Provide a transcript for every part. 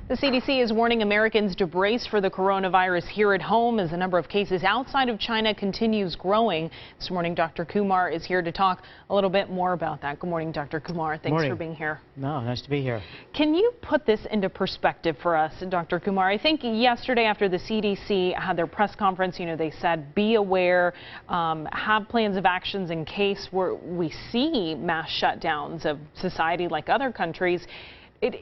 The CDC is warning Americans to brace for the coronavirus here at home as the number of cases outside of China continues growing. This morning, Dr. Kumar is here to talk a little bit more about that. Good morning, Dr. Kumar. Thanks for being here. No, nice to be here. Can you put this into perspective for us, Dr. Kumar? I think yesterday after the CDC had their press conference, they said be aware, have plans of actions in case we see mass shutdowns of society like other countries.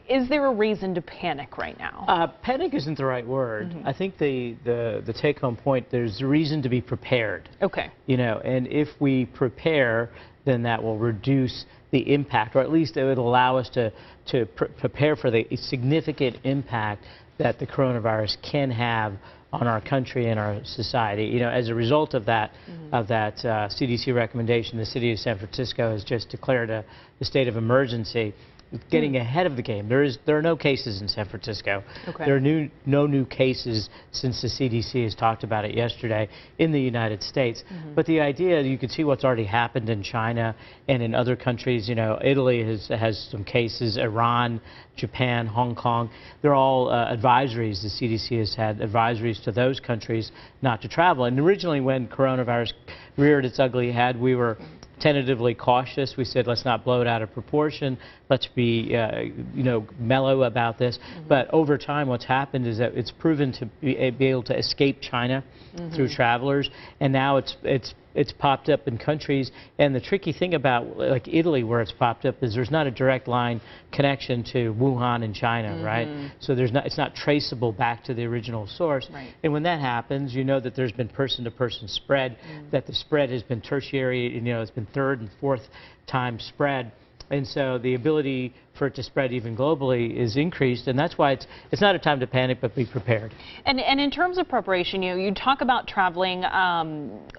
Is there a reason to panic right now? Panic isn't the right word. I think the take-home point, there's a reason to be prepared. Okay. And if we prepare, then that will reduce the impact, or at least it would allow us to prepare for the significant impact that the coronavirus can have on our country and our society. As a result of that, CDC recommendation, the city of San Francisco has just declared a state of emergency. Getting ahead of the game. There are no cases in San Francisco. Okay. There are no new cases since the CDC has talked about it yesterday in the United States. But the idea, you can see what's already happened in China and in other countries. Italy has some cases, Iran, Japan, Hong Kong. They're all advisories. The CDC has had advisories to those countries not to travel. And originally when coronavirus reared its ugly head, we were tentatively cautious. We said, let's not blow it out of proportion. Let's be, mellow about this. But over time, what's happened is that it's proven to be able to escape China through travelers, and now it's popped up in countries. And the tricky thing about like Italy, where it's popped up, is there's not a direct line connection to Wuhan in China, right? So it's not traceable back to the original source. Right. And when that happens, you know that there's been person-to-person spread, that the spread has been tertiary, it's been third and fourth time spread. And so the ability for it to spread even globally is increased, and that's why it's not a time to panic, but be prepared. And in terms of preparation, you talk about traveling.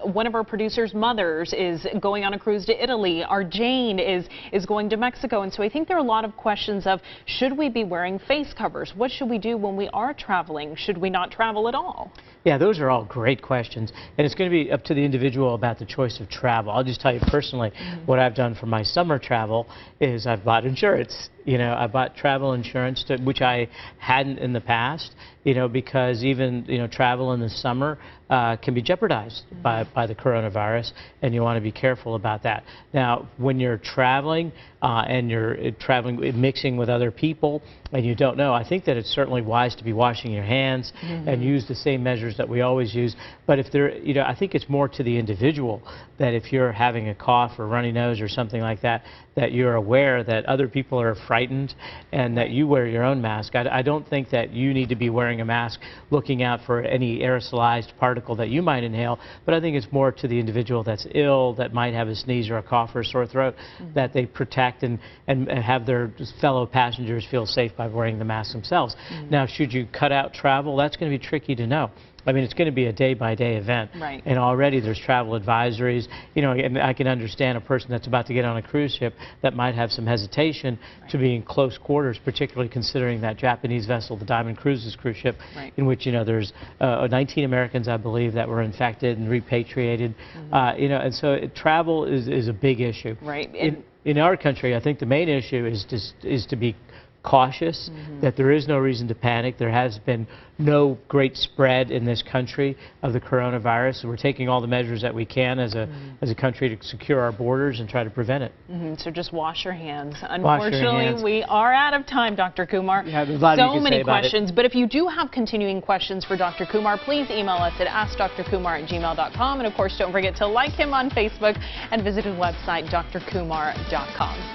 One of our producers' mothers is going on a cruise to Italy. Our Jane is going to Mexico, and so I think there are a lot of questions of, should we be wearing face covers? What should we do when we are traveling? Should we not travel at all? Yeah, those are all great questions, and it's going to be up to the individual about the choice of travel. I'll just tell you personally, what I've done for my summer travel is I've bought insurance. I bought travel insurance, which I hadn't in the past, because even, travel in the summer can be jeopardized by the coronavirus, and you want to be careful about that. Now, when you're traveling and you're mixing with other people and you don't know, I think that it's certainly wise to be washing your hands and use the same measures that we always use. But if I think it's more to the individual that if you're having a cough or runny nose or something like that, that you're aware that other people are frightened and that you wear your own mask. I don't think that you need to be wearing a mask looking out for any aerosolized particle that you might inhale, but I think it's more to the individual that's ill, that might have a sneeze or a cough or a sore throat, that they protect and have their fellow passengers feel safe by wearing the mask themselves. Now, should you cut out travel? That's going to be tricky to know. I mean, it's going to be a day-by-day event. Right. And already there's travel advisories. And I can understand a person that's about to get on a cruise ship that might have some hesitation to be in close quarters, particularly considering that Japanese vessel, the Diamond Cruises cruise ship, in which, there's 19 Americans, I believe, that were infected and repatriated. And so travel is a big issue. Right. In our country, I think the main issue is to be cautious, that there is no reason to panic. There has been no great spread in this country of the coronavirus. So we're taking all the measures that we can as a country to secure our borders and try to prevent it. So just wash your hands. Unfortunately, we are out of time, Dr. Kumar. Yeah, there's a lot so many questions, but if you do have continuing questions for Dr. Kumar, please email us at askdrkumar@gmail.com. And of course, don't forget to like him on Facebook and visit his website, drkumar.com.